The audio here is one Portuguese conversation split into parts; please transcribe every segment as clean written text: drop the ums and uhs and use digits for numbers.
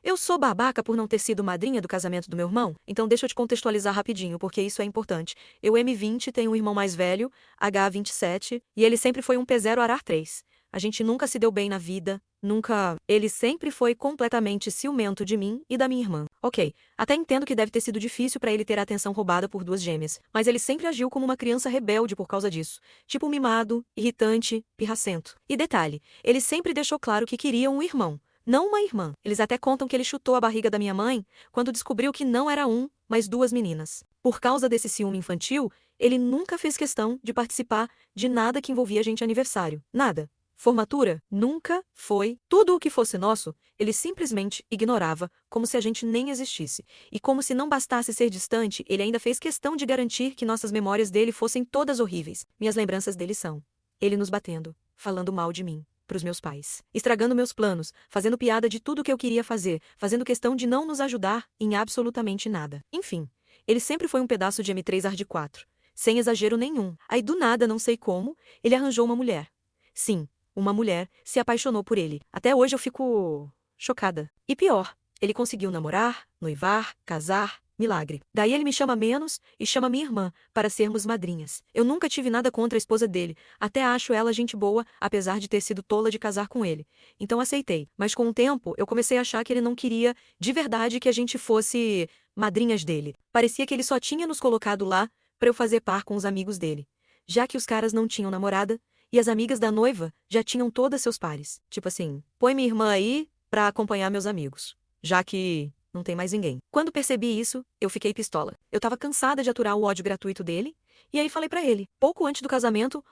Eu sou babaca por não ter sido madrinha do casamento do meu irmão? Então deixa eu te contextualizar rapidinho, porque isso é importante. Eu, M20, tenho um irmão mais velho, H27, e ele sempre foi um P0 arar 3. A gente nunca se deu bem na vida, nunca. Ele sempre foi completamente ciumento de mim e da minha irmã. Ok, até entendo que deve ter sido difícil pra ele ter a atenção roubada por duas gêmeas, mas ele sempre agiu como uma criança rebelde por causa disso. Tipo mimado, irritante, pirracento. E detalhe, ele sempre deixou claro que queria um irmão, não uma irmã. Eles até contam que ele chutou a barriga da minha mãe quando descobriu que não era um, mas duas meninas. Por causa desse ciúme infantil, ele nunca fez questão de participar de nada que envolvia gente aniversário. Nada. Formatura? Nunca foi. Tudo o que fosse nosso, ele simplesmente ignorava, como se a gente nem existisse. E como se não bastasse ser distante, ele ainda fez questão de garantir que nossas memórias dele fossem todas horríveis. Minhas lembranças dele são ele nos batendo, falando mal de mim pros meus pais, estragando meus planos, fazendo piada de tudo que eu queria fazer, fazendo questão de não nos ajudar em absolutamente nada. Enfim, ele sempre foi um pedaço de M3 Hard 4, sem exagero nenhum. Aí do nada, não sei como, ele arranjou uma mulher. Sim, uma mulher se apaixonou por ele. Até hoje eu fico chocada. E pior, ele conseguiu namorar, noivar, casar. Milagre. Daí ele me chama menos e chama minha irmã para sermos madrinhas. Eu nunca tive nada contra a esposa dele, até acho ela gente boa, apesar de ter sido tola de casar com ele. Então aceitei, mas com o tempo eu comecei a achar que ele não queria de verdade que a gente fosse madrinhas dele. Parecia que ele só tinha nos colocado lá para eu fazer par com os amigos dele, já que os caras não tinham namorada e as amigas da noiva já tinham todas seus pares. Tipo assim, põe minha irmã aí pra acompanhar meus amigos, já que não tem mais ninguém. Quando percebi isso, eu fiquei pistola. Eu tava cansada de aturar o ódio gratuito dele, e aí falei pra ele, pouco antes do casamento,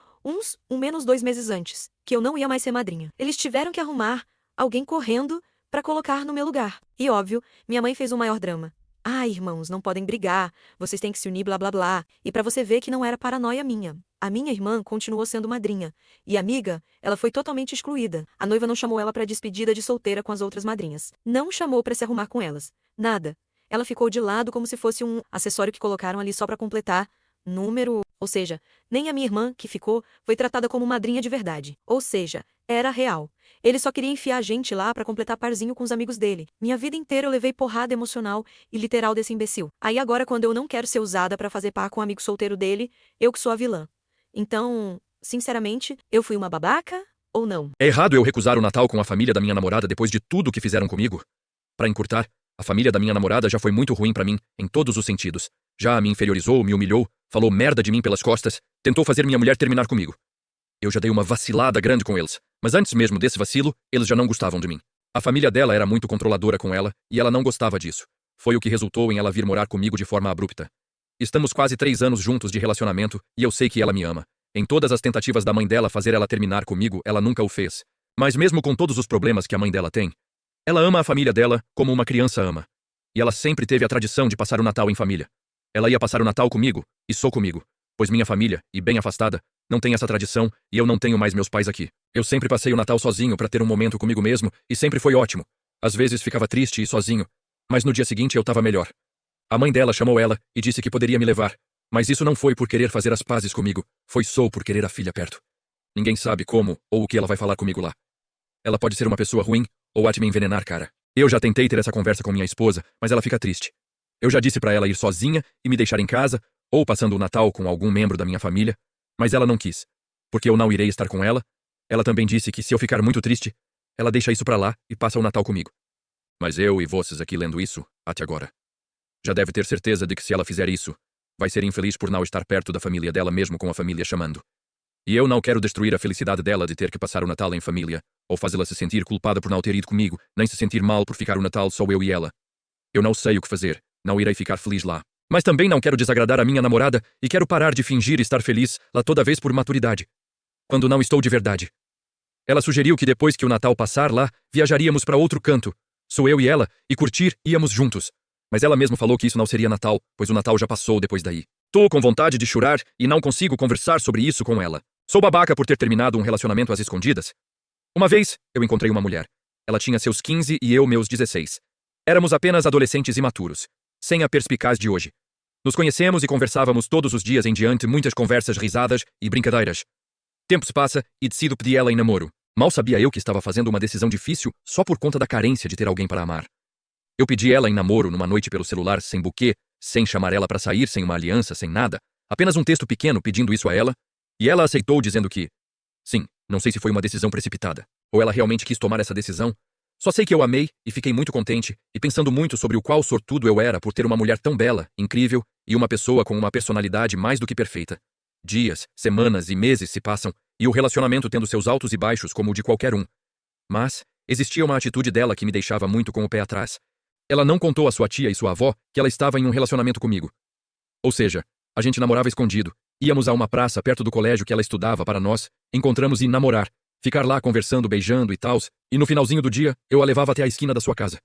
menos 2 meses antes, que eu não ia mais ser madrinha. Eles tiveram que arrumar alguém correndo pra colocar no meu lugar. E óbvio, minha mãe fez um maior drama. Ah, irmãos, não podem brigar, vocês têm que se unir, blá blá blá. E pra você ver que não era paranoia minha. A minha irmã continuou sendo madrinha. E amiga, ela foi totalmente excluída. A noiva não chamou ela pra despedida de solteira com as outras madrinhas. Não chamou pra se arrumar com elas. Nada. Ela ficou de lado como se fosse um acessório que colocaram ali só pra completar número. Ou seja, nem a minha irmã, que ficou, foi tratada como madrinha de verdade. Ou seja, era real. Ele só queria enfiar a gente lá pra completar parzinho com os amigos dele. Minha vida inteira eu levei porrada emocional e literal desse imbecil. Aí agora, quando eu não quero ser usada pra fazer par com o amigo solteiro dele, eu que sou a vilã. Então, sinceramente, eu fui uma babaca ou não? É errado eu recusar o Natal com a família da minha namorada depois de tudo que fizeram comigo? Pra encurtar, a família da minha namorada já foi muito ruim pra mim, em todos os sentidos. Já me inferiorizou, me humilhou, falou merda de mim pelas costas, tentou fazer minha mulher terminar comigo. Eu já dei uma vacilada grande com eles, mas antes mesmo desse vacilo, eles já não gostavam de mim. A família dela era muito controladora com ela, e ela não gostava disso. Foi o que resultou em ela vir morar comigo de forma abrupta. Estamos quase 3 anos juntos de relacionamento, e eu sei que ela me ama. Em todas as tentativas da mãe dela fazer ela terminar comigo, ela nunca o fez. Mas mesmo com todos os problemas que a mãe dela tem, ela ama a família dela como uma criança ama. E ela sempre teve a tradição de passar o Natal em família. Ela ia passar o Natal comigo, e só comigo, pois minha família, e bem afastada, não tem essa tradição, e eu não tenho mais meus pais aqui. Eu sempre passei o Natal sozinho pra ter um momento comigo mesmo, e sempre foi ótimo. Às vezes ficava triste e sozinho, mas no dia seguinte eu tava melhor. A mãe dela chamou ela e disse que poderia me levar, mas isso não foi por querer fazer as pazes comigo, foi só por querer a filha perto. Ninguém sabe como ou o que ela vai falar comigo lá. Ela pode ser uma pessoa ruim, ou há de me envenenar, cara. Eu já tentei ter essa conversa com minha esposa, mas ela fica triste. Eu já disse pra ela ir sozinha e me deixar em casa, ou passando o Natal com algum membro da minha família, mas ela não quis, porque eu não irei estar com ela. Ela também disse que se eu ficar muito triste, ela deixa isso pra lá e passa o Natal comigo. Mas eu e vocês aqui lendo isso, até agora, já deve ter certeza de que se ela fizer isso, vai ser infeliz por não estar perto da família dela mesmo com a família chamando. E eu não quero destruir a felicidade dela de ter que passar o Natal em família, ou fazê-la se sentir culpada por não ter ido comigo, nem se sentir mal por ficar o Natal só eu e ela. Eu não sei o que fazer, não irei ficar feliz lá. Mas também não quero desagradar a minha namorada e quero parar de fingir estar feliz lá toda vez por maturidade, quando não estou de verdade. Ela sugeriu que depois que o Natal passar lá, viajaríamos para outro canto, só eu e ela, e curtir, íamos juntos. Mas ela mesma falou que isso não seria Natal, pois o Natal já passou depois daí. Tô com vontade de chorar e não consigo conversar sobre isso com ela. Sou babaca por ter terminado um relacionamento às escondidas. Uma vez, eu encontrei uma mulher. Ela tinha seus 15 e eu meus 16. Éramos apenas adolescentes imaturos, sem a perspicaz de hoje. Nos conhecemos e conversávamos todos os dias em diante, muitas conversas, risadas e brincadeiras. Tempo se passa e decido pedir ela em namoro. Mal sabia eu que estava fazendo uma decisão difícil só por conta da carência de ter alguém para amar. Eu pedi ela em namoro numa noite pelo celular, sem buquê, sem chamar ela pra sair, sem uma aliança, sem nada. Apenas um texto pequeno pedindo isso a ela. E ela aceitou dizendo que... Sim, não sei se foi uma decisão precipitada, ou ela realmente quis tomar essa decisão. Só sei que eu amei e fiquei muito contente, e pensando muito sobre o qual sortudo eu era por ter uma mulher tão bela, incrível, e uma pessoa com uma personalidade mais do que perfeita. Dias, semanas e meses se passam, e o relacionamento tendo seus altos e baixos como o de qualquer um. Mas existia uma atitude dela que me deixava muito com o pé atrás. Ela não contou à sua tia e sua avó que ela estava em um relacionamento comigo. Ou seja, a gente namorava escondido, íamos a uma praça perto do colégio que ela estudava para nós, encontramos e namorar, ficar lá conversando, beijando e tals, e no finalzinho do dia, eu a levava até a esquina da sua casa.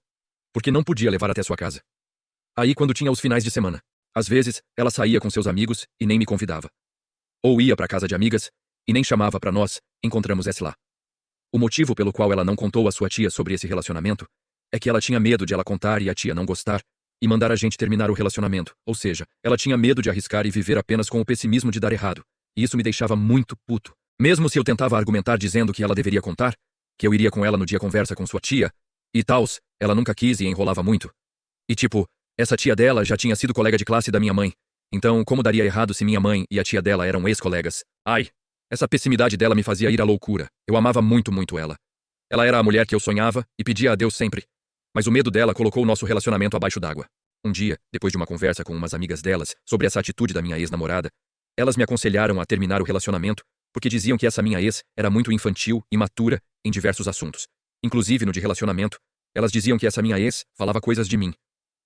Porque não podia levar até sua casa. Aí quando tinha os finais de semana. Às vezes, ela saía com seus amigos e nem me convidava. Ou ia para casa de amigas, e nem chamava para nós, encontramos esse lá. O motivo pelo qual ela não contou à sua tia sobre esse relacionamento é que ela tinha medo de ela contar e a tia não gostar, e mandar a gente terminar o relacionamento. Ou seja, ela tinha medo de arriscar e viver apenas com o pessimismo de dar errado. E isso me deixava muito puto. Mesmo se eu tentava argumentar dizendo que ela deveria contar, que eu iria com ela no dia conversa com sua tia, e tals, ela nunca quis e enrolava muito. E tipo, essa tia dela já tinha sido colega de classe da minha mãe. Então, como daria errado se minha mãe e a tia dela eram ex-colegas? Ai, essa pessimidade dela me fazia ir à loucura. Eu amava muito, muito ela. Ela era a mulher que eu sonhava e pedia a Deus sempre. Mas o medo dela colocou o nosso relacionamento abaixo d'água. Um dia, depois de uma conversa com umas amigas delas sobre essa atitude da minha ex-namorada, elas me aconselharam a terminar o relacionamento porque diziam que essa minha ex era muito infantil, imatura em diversos assuntos. Inclusive no de relacionamento, elas diziam que essa minha ex falava coisas de mim.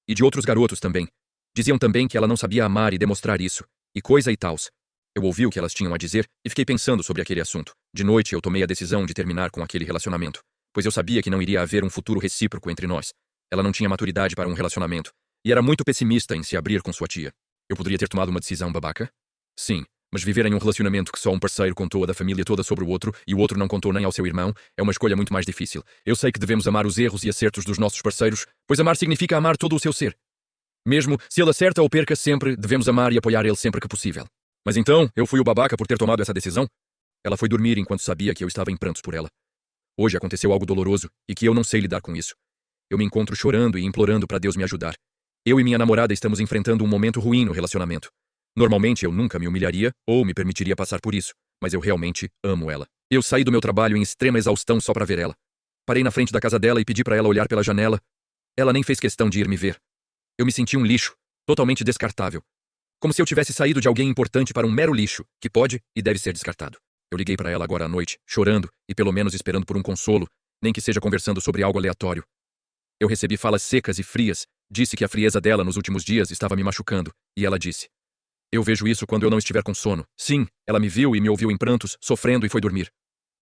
E de outros garotos também. Diziam também que ela não sabia amar e demonstrar isso, e coisa e tals. Eu ouvi o que elas tinham a dizer e fiquei pensando sobre aquele assunto. De noite eu tomei a decisão de terminar com aquele relacionamento, pois eu sabia que não iria haver um futuro recíproco entre nós. Ela não tinha maturidade para um relacionamento, e era muito pessimista em se abrir com sua tia. Eu poderia ter tomado uma decisão babaca? Sim, mas viver em um relacionamento que só um parceiro contou a da família toda sobre o outro e o outro não contou nem ao seu irmão é uma escolha muito mais difícil. Eu sei que devemos amar os erros e acertos dos nossos parceiros, pois amar significa amar todo o seu ser. Mesmo se ele acerta ou perca sempre, devemos amar e apoiar ele sempre que possível. Mas então, eu fui o babaca por ter tomado essa decisão? Ela foi dormir enquanto sabia que eu estava em prantos por ela. Hoje aconteceu algo doloroso e que eu não sei lidar com isso. Eu me encontro chorando e implorando para Deus me ajudar. Eu e minha namorada estamos enfrentando um momento ruim no relacionamento. Normalmente eu nunca me humilharia ou me permitiria passar por isso, mas eu realmente amo ela. Eu saí do meu trabalho em extrema exaustão só para ver ela. Parei na frente da casa dela e pedi para ela olhar pela janela. Ela nem fez questão de ir me ver. Eu me senti um lixo, totalmente descartável. Como se eu tivesse saído de alguém importante para um mero lixo, que pode e deve ser descartado. Eu liguei para ela agora à noite, chorando e pelo menos esperando por um consolo, nem que seja conversando sobre algo aleatório. Eu recebi falas secas e frias, disse que a frieza dela nos últimos dias estava me machucando, e ela disse: eu vejo isso quando eu não estiver com sono. Sim, ela me viu e me ouviu em prantos, sofrendo e foi dormir.